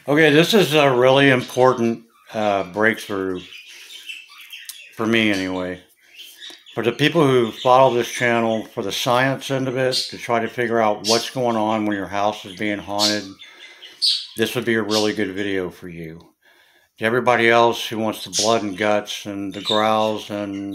Okay, this is a really important breakthrough for me, anyway. For the people who follow this channel, for the science end of it, to try to figure out what's going on when your house is being haunted, this would be a really good video for you. To everybody else who wants the blood and guts and the growls and,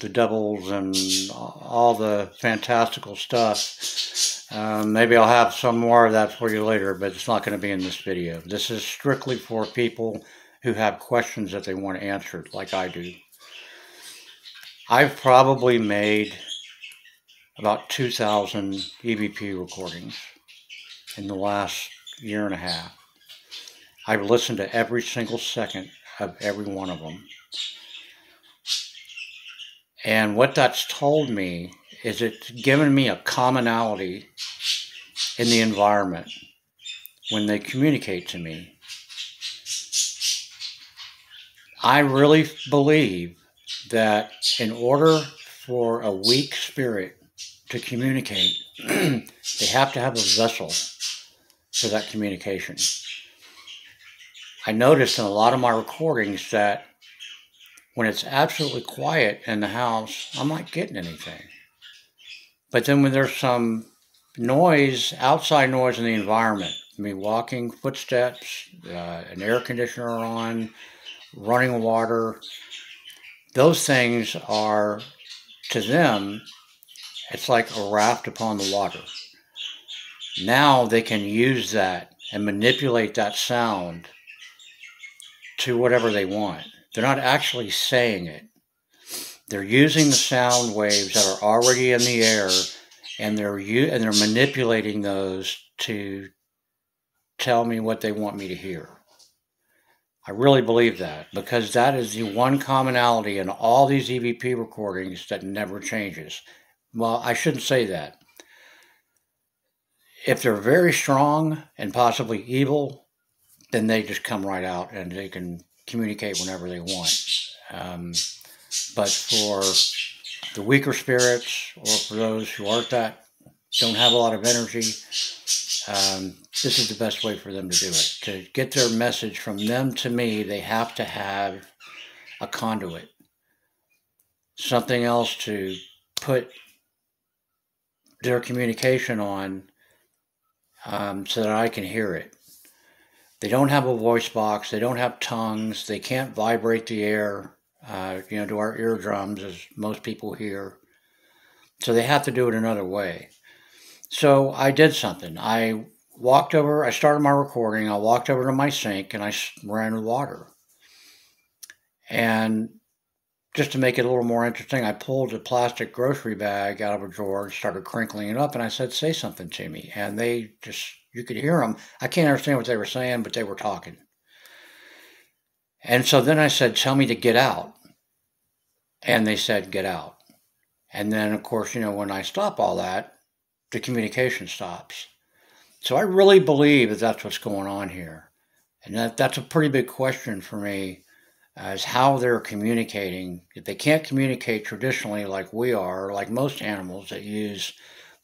the devils and all the fantastical stuff, maybe I'll have some more of that for you later, but it's not going to be in this video. This is strictly for people who have questions that they want answered, like I do. I've probably made about 2,000 EVP recordings in the last year and a half. I've listened to every single second of every one of them. And what that's told me is it's given me a commonality in the environment when they communicate to me. I really believe that in order for a weak spirit to communicate, they have to have a vessel for that communication. I noticed in a lot of my recordings that when it's absolutely quiet in the house, I'm not getting anything. But then when there's some noise, outside noise in the environment, me walking, footsteps, an air conditioner on, running water, those things are, to them, it's like a raft upon the water. Now they can use that and manipulate that sound to whatever they want. They're not actually saying it. They're using the sound waves that are already in the air, and they're manipulating those to tell me what they want me to hear. I really believe that, because that is the one commonality in all these EVP recordings that never changes. Well, I shouldn't say that. If they're very strong and possibly evil, then they just come right out and they can communicate whenever they want. But for the weaker spirits, or for those who don't have a lot of energy, this is the best way for them to do it. To get their message from them to me, they have to have a conduit, something else to put their communication on, so that I can hear it. They don't have a voice box. They don't have tongues. They can't vibrate the air, to our eardrums, as most people hear. So they have to do it another way. So I did something. I started my recording. I walked over to my sink and I ran water. And just to make it a little more interesting, I pulled a plastic grocery bag out of a drawer and started crinkling it up. And I said, "Say something to me." And you could hear them. I can't understand what they were saying, but they were talking. And so then I said, "Tell me to get out." And they said, "Get out." And then, of course, when I stop all that, the communication stops. So I really believe that that's what's going on here. And that's a pretty big question for me, is how they're communicating. If they can't communicate traditionally like we are, like most animals that use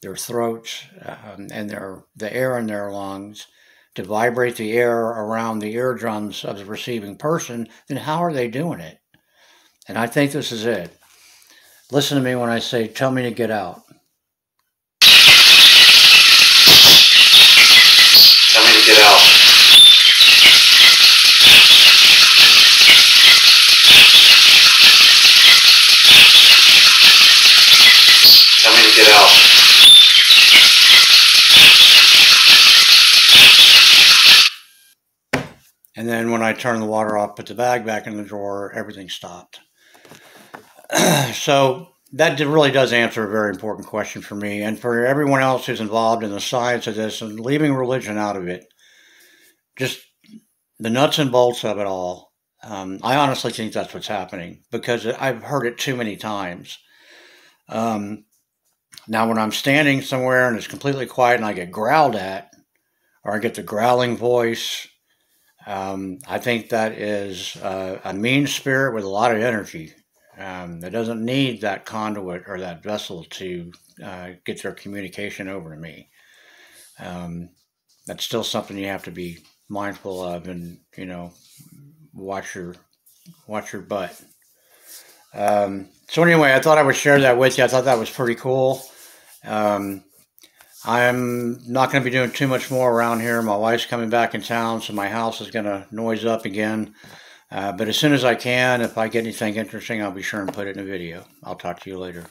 their throats and the air in their lungs to vibrate the air around the eardrums of the receiving person, then how are they doing it? And I think this is it. Listen to me when I say, "Tell me to get out." Tell me to get out. Tell me to get out. And then when I turned the water off, put the bag back in the drawer, everything stopped. So that really does answer a very important question for me, and for everyone else who's involved in the science of this, and leaving religion out of it, just the nuts and bolts of it all. I honestly think that's what's happening, because I've heard it too many times. Now, when I'm standing somewhere and it's completely quiet and I get growled at, or I get the growling voice, I think that is a mean spirit with a lot of energy. That doesn't need that conduit or that vessel to get their communication over to me. that's still something you have to be mindful of, and watch your butt. So anyway, I thought I would share that with you. I thought that was pretty cool. I'm not going to be doing too much more around here. My wife's coming back in town, so my house is going to noise up again. But as soon as I can, if I get anything interesting, I'll be sure and put it in a video. I'll talk to you later.